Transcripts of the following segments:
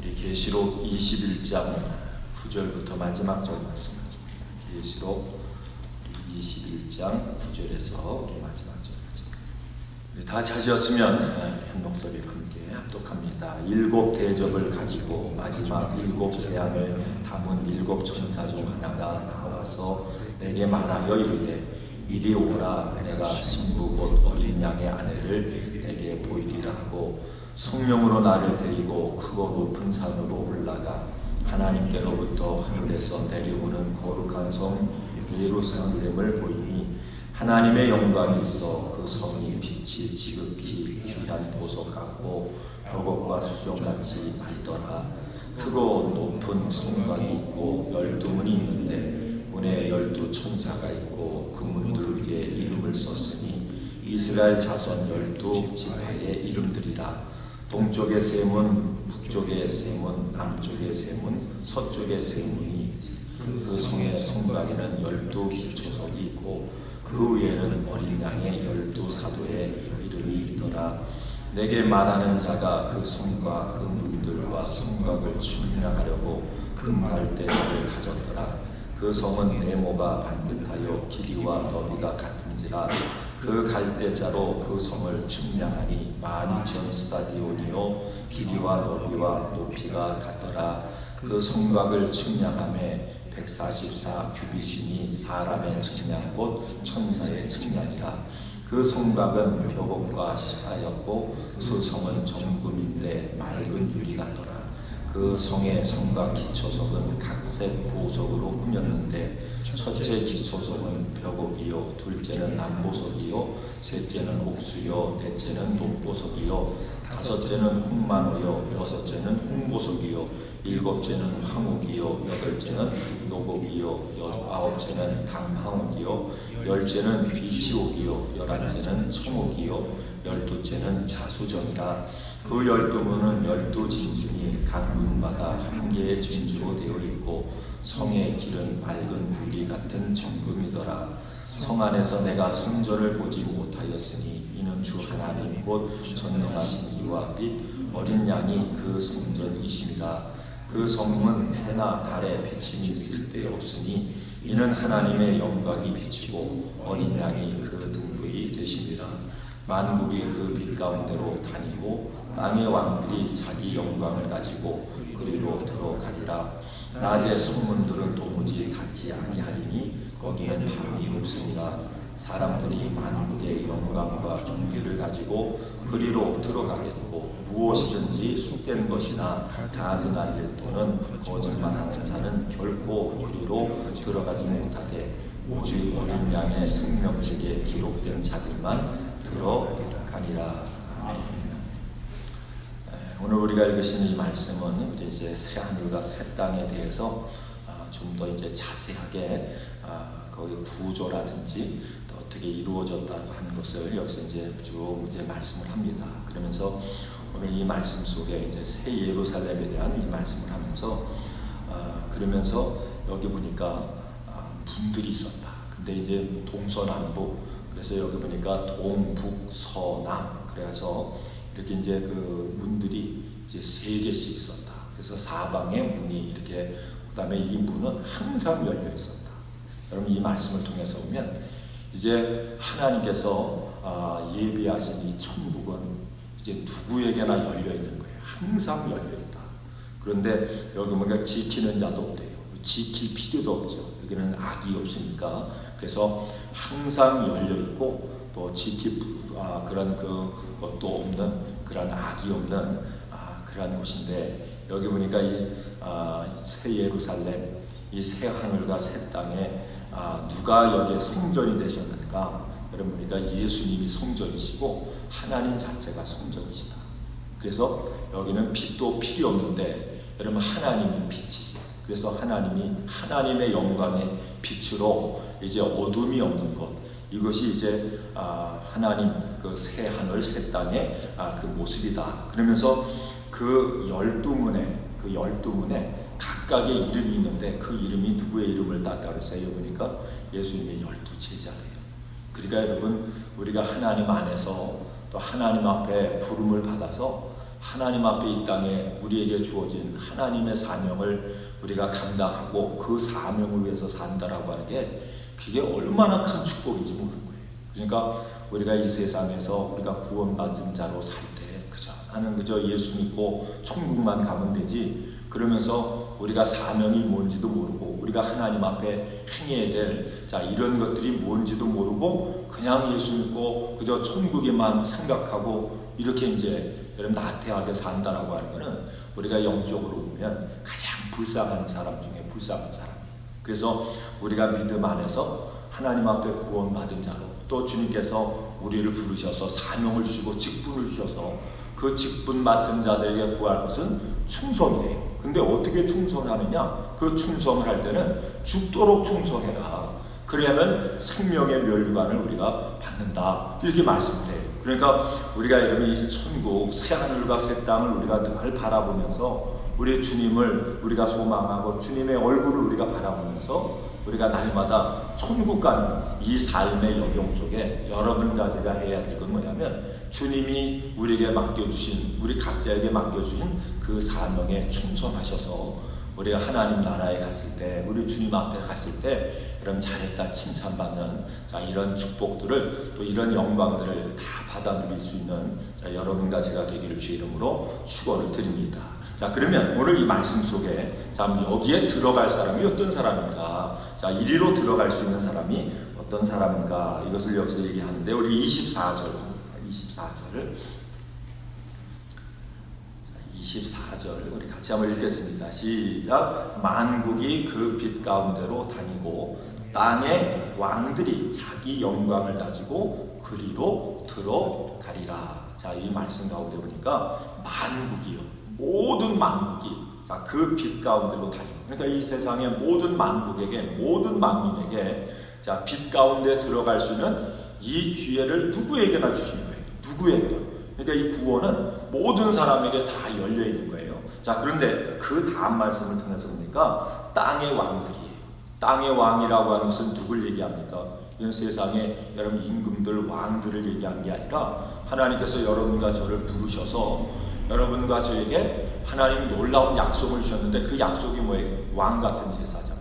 우리 계시록 21장 9절부터 마지막 절 말씀하십니다. 계시록 21장 9절에서 우리 마지막 절까지. 우리 다 찾으셨으면 한 목소리로 함께 합독합니다. 일곱 대접을 가지고 마지막 일곱 재앙을 담은 일곱 천사 중 하나가 나와서 내게 말하여 이르되 이리 오라. 내가 신부 곧 어린 양의 아내를 내게 보이리라 하고 성령으로 나를 데리고 크고 높은 산으로 올라가 하나님께로부터 하늘에서 내려오는 거룩한 성 예루살렘을 보이니 하나님의 영광이 있어 그 성이 빛이 지극히 귀한 보석 같고 벽옥과 수정같이 맑더라. 크고 높은 성곽이 있고 12문이 있는데 문에 12천사가 있고 그 문들 위에 이름을 썼으니 이스라엘 자손 12지파의 이름들이라. 동쪽의 세 문, 북쪽의 세 문, 남쪽의 세 문, 서쪽의 세 문이 그 성의 성곽에는 12기초석이 있고 그 위에는 어린 양의 12사도의 이름이 있더라. 내게 말하는 자가 그 성과 그 문들과 성곽을 측량하려고 금갈대를 가졌더라. 그 성은 네모가 반듯하여 길이와 너비가 같은지라. 그 갈대자로 그 성을 측량하니 12,000 스타디온이요 길이와 너비와 높이가 같더라. 그 성곽을 측량함에 144 규빗이니 사람의 측량 곧 천사의 측량이라. 그 성곽은 벽옥과 시하였고 그 성은 정금인데 맑은 유리 같더라. 그 성의 성곽 기초석은 각색 보석으로 꾸몄는데 첫째 기초석은 벽옥이요 둘째는 남보석이요 셋째는 옥수요 넷째는 녹보석이요 다섯째는 홍만호요 여섯째는 홍보석이요 일곱째는 황옥이요 여덟째는 노곡이요 아홉째는 당황옥이요 열째는 비치옥이요 열한째는 청옥이요 열두째는 자수정이라. 그 12문은 12진주니 각 문마다 한 개의 진주로 되어 있고 성의 길은 맑은 유리 같은 정금이더라. 성 안에서 내가 성전을 보지 못하였으니 이는 주 하나님 곧 전능하신 이와 빛 어린 양이 그 성전이심이라. 그 성문 해나 달에 비침이 쓸데없으니 이는 하나님의 영광이 비치고 어린 양이 그 등불이 되심이라. 만국이 그 빛 가운데로 다니고 땅의 왕들이 자기 영광을 가지고 그리로 들어가리라. 낮의 성문들은 도무지 닫지 아니하리니 거기엔 밤이 없으니라. 사람들이 만국의 영광과 존귀를 가지고 그리로 들어가겠고 무엇이든지 속된 것이나 가증한 일 또는 거짓말하는 자는 결코 그리로 들어가지 못하되 오직 어린 양의 생명책에 기록된 자들만 들어가니라. 아멘. 오늘 우리가 읽으신 이 말씀은 이제 새 하늘과 새 땅에 대해서 좀 더 이제 자세하게 거기 구조라든지 또 어떻게 이루어졌다고 하는 것을 여기서 이제 쭉 이제 말씀을 합니다. 그러면서 오늘 이 말씀 속에 이제 새 예루살렘에 대한 이 말씀을 하면서 그러면서 여기 보니까 문들이 있었다. 근데 이제 동서남북 그래서 여기 보니까 동북서남 그래서 이렇게 이제 그 문들이 이제 3개씩 있었다. 그래서 사방에 문이 이렇게 그다음에 이 문은 항상 열려 있었다. 여러분 이 말씀을 통해서 보면 이제 하나님께서 예비하신 이 천국은 이제 누구에게나 열려 있는 거예요. 항상 열려 있다. 그런데 여기 보니까 지키는 자도 없대요. 지킬 필요도 없죠. 여기는 악이 없으니까. 그래서 항상 열려 있고 또 지킬 그런 그것도 없는 그런 악이 없는 그런 곳인데 여기 보니까 이 새 예루살렘 이 새 하늘과 새 땅에 누가 여기에 성전이 되셨는가? 여러분 보니까 예수님이 성전이시고 하나님 자체가 성전이시다. 그래서 여기는 빛도 필요 없는데 여러분 하나님이 빛이지. 그래서 하나님이 하나님의 영광의 빛으로 이제 어둠이 없는 것 이것이 이제 하나님 그 새 하늘 새 땅의 그 모습이다. 그러면서 그 12문에 각각의 이름이 있는데 그 이름이 누구의 이름을 땄다 그랬어요. 보니까 예수님의 12제자예요. 그러니까 여러분 우리가 하나님 안에서 또 하나님 앞에 부름을 받아서 하나님 앞에 이 땅에 우리에게 주어진 하나님의 사명을 우리가 감당하고 그 사명을 위해서 산다라고 하는 게 그게 얼마나 큰 축복인지 모르는 거예요. 그러니까 우리가 이 세상에서 우리가 구원받은 자로 살 때 그죠? 나는 그저 예수 믿고 천국만 가면 되지, 그러면서 우리가 사명이 뭔지도 모르고 우리가 하나님 앞에 행해야 될 이런 것들이 뭔지도 모르고 그냥 예수 믿고 그저 천국에만 생각하고 이렇게 이제 여러분 나태하게 산다라고 하는 것은 우리가 영적으로 보면 가장 불쌍한 사람 중에 불쌍한 사람이에요. 그래서 우리가 믿음 안에서 하나님 앞에 구원받은 자로, 또 주님께서 우리를 부르셔서 사명을 주시고 직분을 주셔서 그 직분 맡은 자들에게 구할 것은 충성이에요. 근데 어떻게 충성하느냐? 그 충성을 할 때는 죽도록 충성해라. 그래야만 생명의 면류관을 우리가 받는다. 이렇게 말씀을 해요. 그러니까 우리가 여러분 이 천국 새 하늘과 새 땅을 우리가 늘 바라보면서 우리 주님을 우리가 소망하고 주님의 얼굴을 우리가 바라보면서 우리가 날마다 천국 가는 이 삶의 여정 속에 여러분과 제가 해야 될 건 뭐냐면 주님이 우리에게 맡겨주신, 우리 각자에게 맡겨주신 그 사명에 충성하셔서 우리가 하나님 나라에 갔을 때, 우리 주님 앞에 갔을 때 여러분 잘했다 칭찬받는 이런 축복들을, 또 이런 영광들을 다 받아 누릴 수 있는 여러분과 제가 되기를 주의 이름으로 축원을 드립니다. 그러면 오늘 이 말씀 속에 여기에 들어갈 사람이 어떤 사람인가, 이리로 들어갈 수 있는 사람이 어떤 사람인가, 이것을 여기서 얘기하는데 우리 24절 우리 같이 한번 읽겠습니다. 시작. 만국이 그 빛 가운데로 다니고 땅의 왕들이 자기 영광을 가지고 그리로 들어가리라. 이 말씀 가운데 보니까 만국이요, 모든 만국이 그 빛 가운데로 다니고, 그러니까 이 세상의 모든 만국에게, 모든 만민에게 빛 가운데 들어갈 수 있는 이 기회를 누구에게나 주신 거예요. 누구에게나. 그러니까 이 구원은 모든 사람에게 다 열려 있는 거예요. 그런데 그 다음 말씀을 통해서 보니까 땅의 왕들이에요. 땅의 왕이라고 하는 것은 누굴 얘기합니까? 이 세상에 여러분 임금들, 왕들을 얘기하는 게 아니라 하나님께서 여러분과 저를 부르셔서 여러분과 저에게 하나님 놀라운 약속을 주셨는데 그 약속이 뭐예요? 왕 같은 제사장.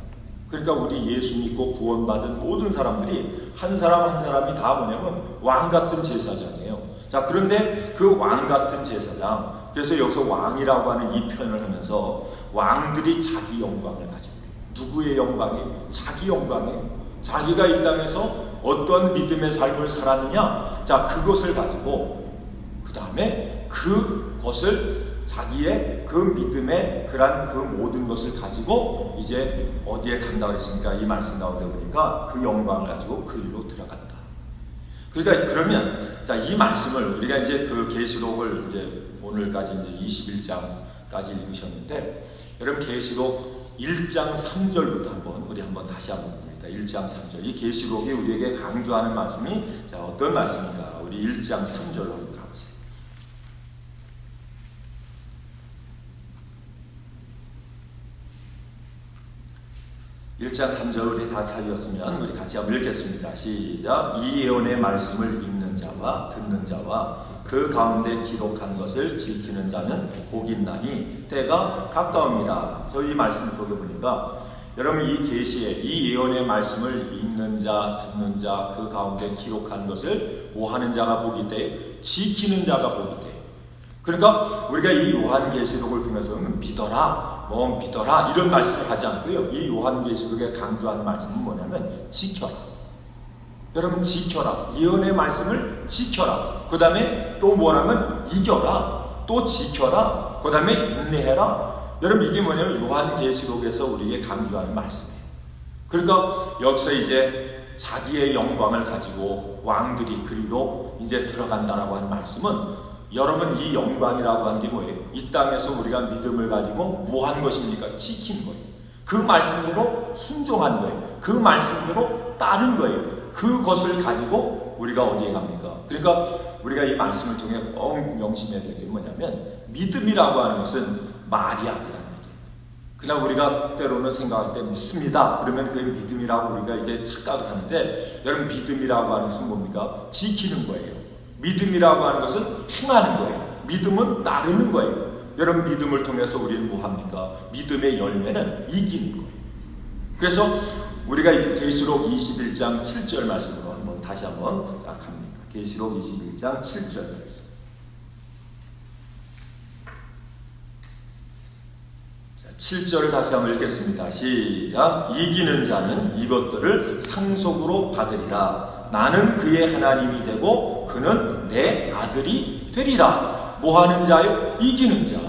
그러니까 우리 예수 믿고 구원받은 모든 사람들이 한 사람 한 사람이 다 뭐냐면 왕 같은 제사장이에요. 그런데 그 왕 같은 제사장, 그래서 여기서 왕이라고 하는 이 표현을 하면서 왕들이 자기 영광을 가지고 있어요. 누구의 영광이? 자기 영광이에요. 자기가 이 땅에서 어떤 믿음의 삶을 살았느냐, 그것을 가지고 그 다음에 그것을 자기의 그 믿음의 그 모든 것을 가지고 이제 어디에 간다고 했습니까? 이 말씀 가운데 보니까 그 영광을 가지고 그 일로 들어간다. 그러니까 그러면 이 말씀을 우리가 이제 그 계시록을 이제 오늘까지 이제 21장까지 읽으셨는데, 여러분 계시록 1장 3절부터 우리 한번 다시 한번 봅니다. 1장 3절. 이 계시록이 우리에게 강조하는 말씀이 어떤 말씀인가? 우리 1장 3절로 한번 가보세요. 1장 3절 우리 다 찾으셨으면 우리 같이 한번 읽겠습니다. 시작. 이 예언의 말씀을 읽는 자와 듣는 자와 그 가운데 기록한 것을 지키는 자는 복이 있나니 때가 가까웁니다. 이 말씀 속에 보니까 여러분 이 계시에 이 예언의 말씀을 읽는 자, 듣는 자, 그 가운데 기록한 것을 뭐 하는 자가 복이 있대? 지키는 자가 복이 있대. 그러니까 우리가 이 요한계시록을 통해서는 믿어라, 믿어라 이런 말씀을 하지 않고요. 이 요한계시록에 강조하는 말씀은 뭐냐면 지켜라. 여러분 지켜라. 예언의 말씀을 지켜라. 그 다음에 또 뭐라면 이겨라. 또 지켜라. 그 다음에 인내해라. 여러분 이게 뭐냐면 요한계시록에서 우리에게 강조하는 말씀이에요. 그러니까 여기서 이제 자기의 영광을 가지고 왕들이 그리로 이제 들어간다라고 하는 말씀은, 여러분 이 영광이라고 하는 게 뭐예요? 이 땅에서 우리가 믿음을 가지고 뭐 하는 것입니까? 지키는 거예요. 그 말씀대로 순종하는 거예요. 그 말씀대로 따른 거예요. 그것을 가지고 우리가 어디에 갑니까? 그러니까 우리가 이 말씀을 통해 꼭 명심해야 될 게 뭐냐면, 믿음이라고 하는 것은 말이 아니라는 얘기예요. 그냥 우리가 때로는 생각할 때 믿습니다. 그러면 그게 믿음이라고 우리가 이게 착각을 하는데, 여러분 믿음이라고 하는 것은 뭡니까? 지키는 거예요. 믿음이라고 하는 것은 행하는 거예요. 믿음은 나르는 거예요. 여러분, 믿음을 통해서 우리는 뭐합니까? 믿음의 열매는 이기는 거예요. 그래서 우리가 이제 계시록 21장 7절 말씀으로 다시 한번 갑니다. 계시록 21장 7절 말씀. 7절을 다시 한번 읽겠습니다. 시작. 이기는 자는 이것들을 상속으로 받으리라. 나는 그의 하나님이 되고 그는 내 아들이 되리라. 뭐 하는 자요? 이기는 자.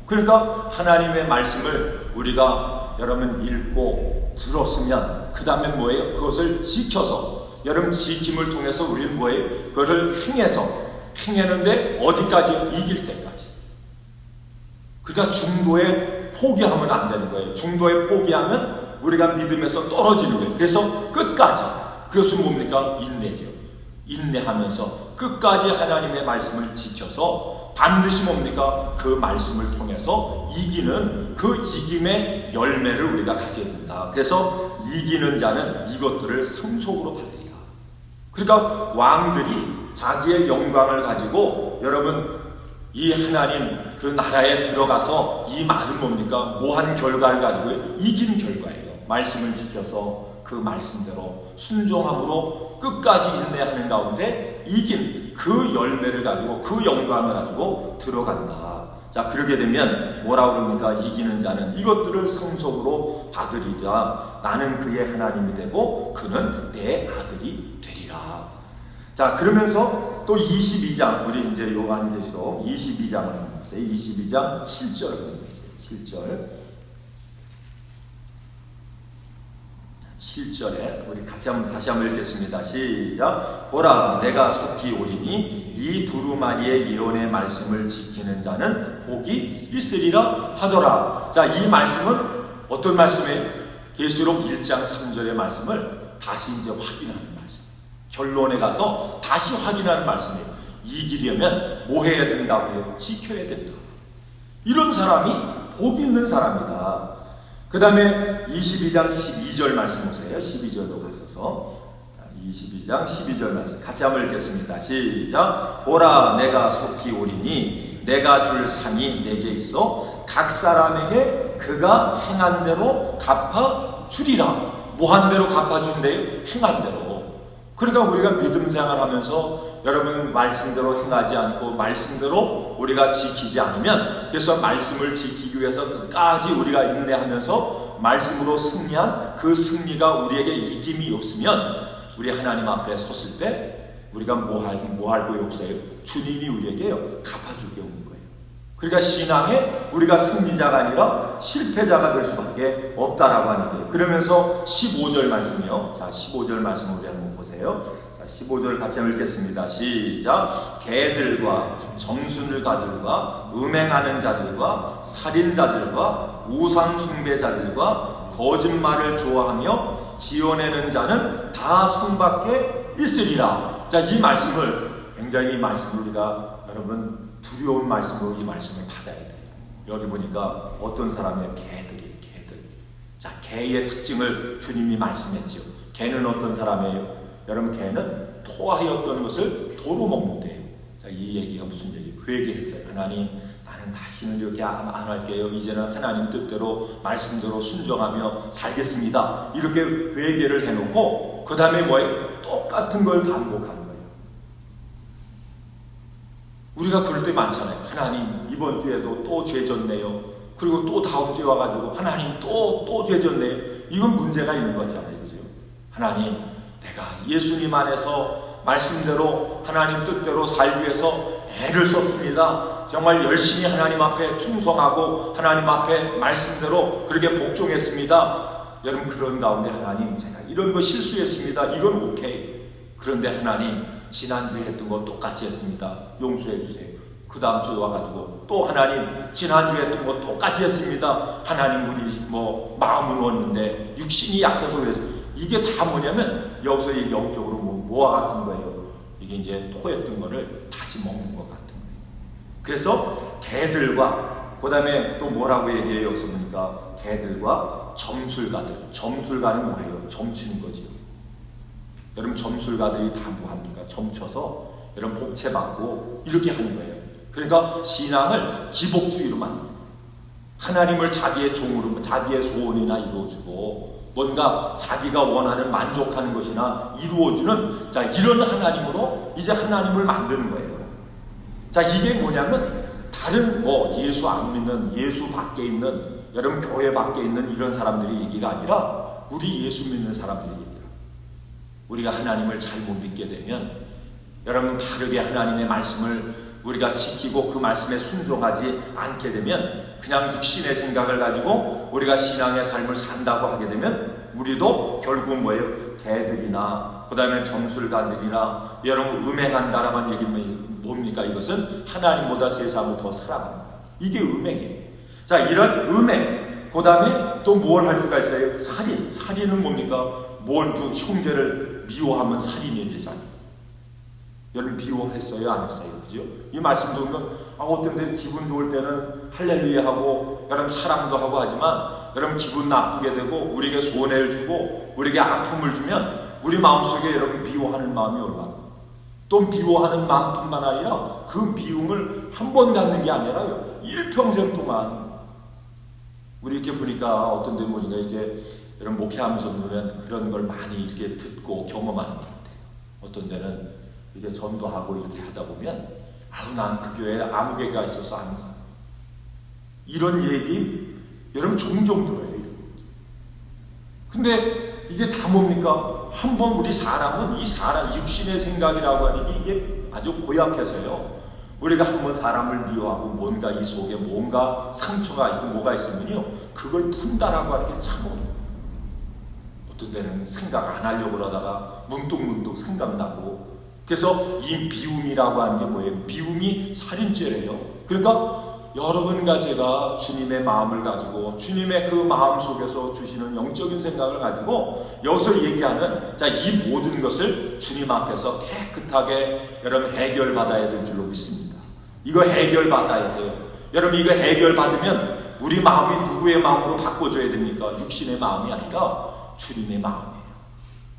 그러니까 하나님의 말씀을 우리가 여러분 읽고 들었으면 그 다음에 뭐예요? 그것을 지켜서, 여러분 지킴을 통해서 우리는 뭐예요? 그것을 행했는데 어디까지? 이길 때까지. 그러니까 중도에 포기하면 안 되는 거예요. 중도에 포기하면 우리가 믿음에서 떨어지는 거예요. 그래서 끝까지. 그것은 뭡니까? 인내죠. 인내하면서 끝까지 하나님의 말씀을 지켜서 반드시 뭡니까? 그 말씀을 통해서 이기는 그 이김의 열매를 우리가 가져야 된다. 그래서 이기는 자는 이것들을 상속으로 받으리라. 그러니까 왕들이 자기의 영광을 가지고 여러분 이 하나님 그 나라에 들어가서 이 말은 뭡니까? 뭐한 결과를 가지고 이긴 결과예요. 말씀을 지켜서 그 말씀대로 순종함으로 끝까지 인내하는 가운데 이긴 그 열매를 가지고 그 영광을 가지고 들어간다. 자, 그러게 되면 뭐라고 그럽니까? 이기는 자는 이것들을 상속으로 받으리라. 나는 그의 하나님이 되고 그는 내 아들이 되리라. 자, 그러면서 또 22장, 우리 이제 요한계시록 22장을 한번 보세요. 22장 7절을 한번 보세요. 7절. 7절에 우리 같이 다시 한번 읽겠습니다. 시작. 보라, 내가 속히 오리니 이 두루마리의 예언의 말씀을 지키는 자는 복이 있으리라 하더라. 자, 이 말씀은 어떤 말씀이에요? 계시록 1장 3절의 말씀을 다시 이제 확인하는 말씀. 결론에 가서 다시 확인하는 말씀이에요. 이기려면 뭐 해야 된다고 해요? 지켜야 된다. 이런 사람이 복 있는 사람이다. 그 다음에 22장 12절 말씀 보세요. 12절도 가셔서 22장 12절 말씀 같이 한번 읽겠습니다. 시작. 보라, 내가 속히 오리니 내가 줄 상이 내게 있어 각 사람에게 그가 행한 대로 갚아주리라. 뭐 한 대로 갚아준대요? 행한 대로. 그러니까 우리가 믿음 생활하면서 여러분 말씀대로 행하지 않고 말씀대로 우리가 지키지 않으면, 그래서 말씀을 지키기 위해서 끝까지 우리가 인내하면서 말씀으로 승리한 그 승리가 우리에게 이김이 없으면 우리 하나님 앞에 섰을 때 우리가 뭐 할 거예요? 없어요. 주님이 우리에게요 갚아줄 게 없는 거예요. 그러니까 신앙에 우리가 승리자가 아니라 실패자가 될 수밖에 없다라고 하는 거예요. 그러면서 15절 말씀이요. 자, 15절 말씀 우리 한번 보세요. 자, 15절 같이 읽겠습니다. 시작. 개들과 정순가들과 음행하는 자들과 살인자들과 우상 숭배자들과 거짓말을 좋아하며 지어내는 자는 다 손밖에 있으리라. 자, 이 말씀을 굉장히 이 말씀을 우리가 여러분 두려운 말씀으로 이 말씀을 받아야 돼요. 여기 보니까 어떤 사람의 개들이에요. 개들. 자, 개의 특징을 주님이 말씀했죠. 개는 어떤 사람이에요? 여러분, 개는 토하였던 것을 도로 먹는데요. 자, 이 얘기가 무슨 얘기예요? 회개했어요. 하나님, 나는 다시는 이렇게 안 할게요. 이제는 하나님 뜻대로 말씀대로 순종하며 살겠습니다. 이렇게 회개를 해놓고 그 다음에 뭐예요? 똑같은 걸 반복하는 거예요. 우리가 그럴 때 많잖아요. 하나님, 이번 주에도 또 죄 졌네요. 그리고 또 다음 주에 와가지고 하나님 또 죄 졌네요. 이건 문제가 있는 거잖아요. 그죠? 하나님, 내가 예수님 안에서 말씀대로 하나님 뜻대로 살기 위해서 애를 썼습니다. 정말 열심히 하나님 앞에 충성하고 하나님 앞에 말씀대로 그렇게 복종했습니다. 여러분, 그런 가운데 하나님, 제가 이런 거 실수했습니다. 이건 오케이. 그런데 하나님, 지난주에 했던 거 똑같이 했습니다. 용서해 주세요. 그 다음 주에 와가지고 또 하나님, 지난주에 했던 거 똑같이 했습니다. 하나님, 우리 마음은 원인데 육신이 약해서 그랬어요. 이게 다 뭐냐면 여기서 이 영적으로 뭐와 같은 거예요. 이게 이제 토했던 거를 다시 먹는 것 같은 거예요. 그래서 개들과 그 다음에 또 뭐라고 얘기해요? 여기서 보니까 개들과 점술가들. 점술가는 뭐예요? 점치는 거죠. 여러분, 점술가들이 다 뭐합니까? 점쳐서 여러분 복채 받고 이렇게 하는 거예요. 그러니까 신앙을 기복주의로 만드는 거예요. 하나님을 자기의 종으로, 자기의 소원이나 이루어주고 뭔가 자기가 원하는 만족하는 것이나 이루어주는 자 이런 하나님으로 이제 하나님을 만드는 거예요. 자 이게 뭐냐면 다른 예수 안 믿는 예수 밖에 있는 여러분 교회 밖에 있는 이런 사람들의 얘기가 아니라 우리 예수 믿는 사람들의 얘기라. 우리가 하나님을 잘못 믿게 되면 여러분 바르게 하나님의 말씀을 우리가 지키고 그 말씀에 순종하지 않게 되면 그냥 육신의 생각을 가지고 우리가 신앙의 삶을 산다고 하게 되면 우리도 결국 뭐예요? 개들이나 그 다음에 점술가들이나 여러분 음행한다라고 하는 얘기는 뭡니까? 이것은 하나님보다 세상을 더 사랑하는 거예요. 이게 음행이에요. 자 이런 음행 그 다음에 또 뭘 할 수가 있어요? 살인. 살인은 뭡니까? 두 형제를 미워하면 살인이 되잖아요. 여러분 미워했어요? 안 했어요? 그죠? 이 말씀 보면 어떤 데 기분 좋을 때는 할렐루야 하고 여러분 사랑도 하고 하지만 여러분 기분 나쁘게 되고 우리에게 손해를 주고 우리에게 아픔을 주면 우리 마음속에 여러분 미워하는 마음이 얼마나 또 미워하는 마음뿐만 아니라 그 미움을 한 번 갖는 게 아니라요 일평생 동안 우리 이렇게 보니까 어떤 데 보니까 이렇게 여러분 목회하면서 보면 그런 걸 많이 이렇게 듣고 경험하는 것 같아요. 어떤 데는 이게 전도하고 이렇게 하다 보면 난 그 교회에 아무 개가 있어서 안 가. 이런 얘기 여러분 종종 들어요. 이런 얘기. 근데 이게 다 뭡니까? 한번 우리 사람은 이 사람 육신의 생각이라고 하는 게 이게 아주 고약해서요. 우리가 한번 사람을 미워하고 뭔가 이 속에 뭔가 상처가 있고 뭐가 있으면요 그걸 푼다라고 하는 게 참 어려워요. 어떤 데는 생각 안 하려고 그러다가 문득문득 생각나고 그래서 이 미움이라고 하는 게 뭐예요? 미움이 살인죄래요. 그러니까 여러분과 제가 주님의 마음을 가지고 주님의 그 마음 속에서 주시는 영적인 생각을 가지고 여기서 얘기하는 이 모든 것을 주님 앞에서 깨끗하게 여러분 해결받아야 될 줄로 믿습니다. 이거 해결받아야 돼요. 여러분 이거 해결받으면 우리 마음이 누구의 마음으로 바꿔줘야 됩니까? 육신의 마음이 아니라 주님의 마음이에요.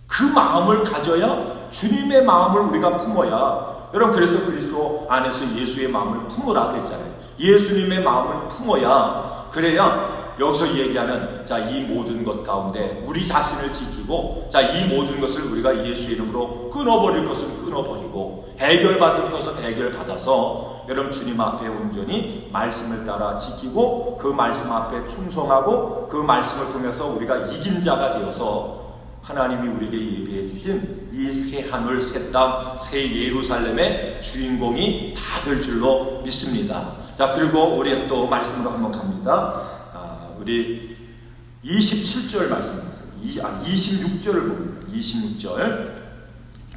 그 마음을 가져야 주님의 마음을 우리가 품어야 여러분 그래서 그리스도 안에서 예수의 마음을 품으라 그랬잖아요. 예수님의 마음을 품어야 그래야 여기서 얘기하는 이 모든 것 가운데 우리 자신을 지키고 이 모든 것을 우리가 예수의 이름으로 끊어버릴 것은 끊어버리고 해결받을 것은 해결받아서 여러분 주님 앞에 온전히 말씀을 따라 지키고 그 말씀 앞에 충성하고 그 말씀을 통해서 우리가 이긴 자가 되어서 하나님이 우리에게 예비해 주신 이 새 하늘, 새 땅, 새 예루살렘의 주인공이 다 될 줄로 믿습니다. 자, 그리고 우리 또 말씀으로 한번 갑니다. 우리 27절 말씀입니다. 26절을 봅니다. 26절.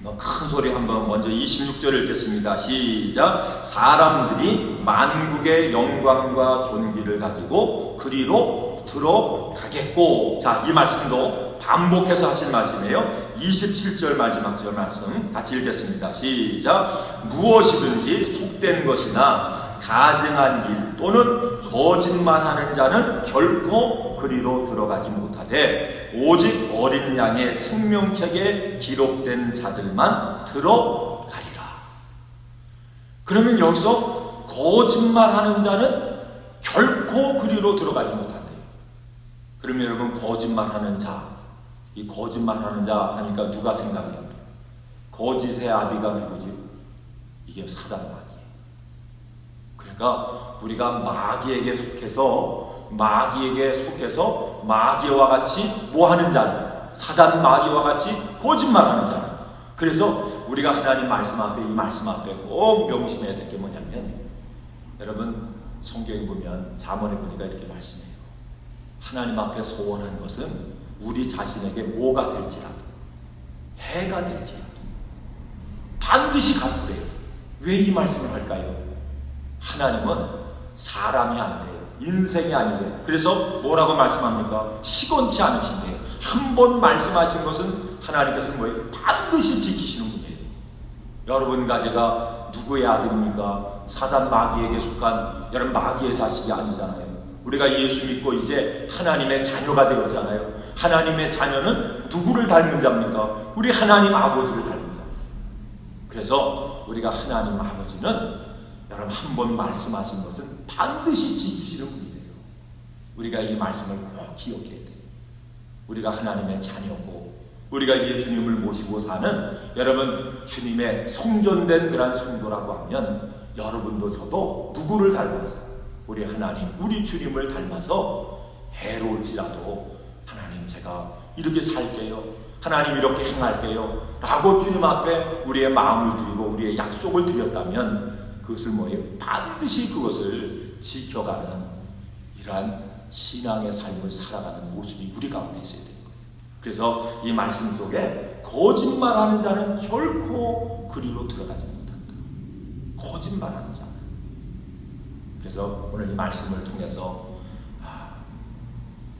큰 소리 한번 먼저 26절을 읽겠습니다. 시작. 사람들이 만국의 영광과 존귀를 가지고 그리로 들어가겠고. 자, 이 말씀도 반복해서 하신 말씀이에요. 27절 마지막 절 말씀 같이 읽겠습니다. 시작. 무엇이든지 속된 것이나 가증한 일 또는 거짓말하는 자는 결코 그리로 들어가지 못하되 오직 어린 양의 생명책에 기록된 자들만 들어가리라. 그러면 여기서 거짓말하는 자는 결코 그리로 들어가지 못한대요. 그러면 여러분 거짓말하는 자, 이 거짓말하는 자 하니까 누가 생각이 납니까? 거짓의 아비가 누구지? 이게 사단이에요. 그러니까 우리가 마귀에게 속해서 마귀와 같이 뭐 하는 자는 사단 마귀와 같이 거짓말하는 자는 그래서 우리가 하나님 말씀 앞에 이 말씀 앞에 꼭 명심해야 될 게 뭐냐면 여러분 성경에 보면 잠언에 보니까 이렇게 말씀해요. 하나님 앞에 소원한 것은 우리 자신에게 뭐가 될지라도 해가 될지라도 반드시 갚으래요. 왜 이 말씀을 할까요? 하나님은 사람이 아니래요. 인생이 아니래요. 그래서 뭐라고 말씀합니까? 시건치 않으신대요. 한 번 말씀하신 것은 하나님께서 뭐예요? 반드시 지키시는 분이에요. 여러분과 제가 누구의 아들입니까? 사단 마귀에게 속한 여러분 마귀의 자식이 아니잖아요. 우리가 예수 믿고 이제 하나님의 자녀가 되었잖아요. 하나님의 자녀는 누구를 닮은 자입니까? 우리 하나님 아버지를 닮은 자. 그래서 우리가 하나님 아버지는 여러분 한 번 말씀하신 것은 반드시 지키시는 분이에요. 우리가 이 말씀을 꼭 기억해야 돼요. 우리가 하나님의 자녀고 우리가 예수님을 모시고 사는 여러분 주님의 성전된 그런 성도라고 하면 여러분도 저도 누구를 닮아서 우리 하나님 우리 주님을 닮아서 해로울지라도 하나님 제가 이렇게 살게요. 하나님 이렇게 행할게요. 라고 주님 앞에 우리의 마음을 드리고 우리의 약속을 드렸다면 그것을 뭐예요? 반드시 그것을 지켜가는 이러한 신앙의 삶을 살아가는 모습이 우리 가운데 있어야 돼요. 그래서 이 말씀 속에 거짓말하는 자는 결코 그리로 들어가지 못한다. 거짓말하는 자. 그래서 오늘 이 말씀을 통해서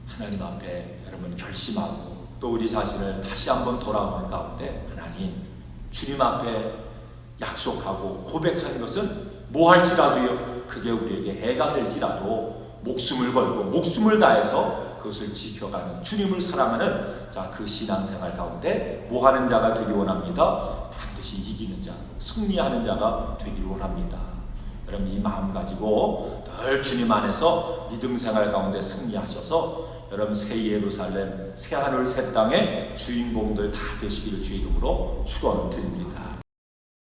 하나님 앞에 여러분 결심하고 또 우리 자신을 다시 한번 돌아보는 가운데 하나님 주님 앞에 약속하고 고백하는 것은 뭐 할지라도요 그게 우리에게 해가 될지라도 목숨을 걸고 목숨을 다해서 그것을 지켜가는 주님을 사랑하는 그 신앙생활 가운데 뭐 하는 자가 되기 원합니다. 반드시 이기는 자, 승리하는 자가 되기를 원합니다. 여러분 이 마음 가지고 늘 주님 안에서 믿음 생활 가운데 승리하셔서 여러분 새 예루살렘, 새 하늘, 새 땅의 주인공들 다 되시기를 주의 이름으로 축원드립니다.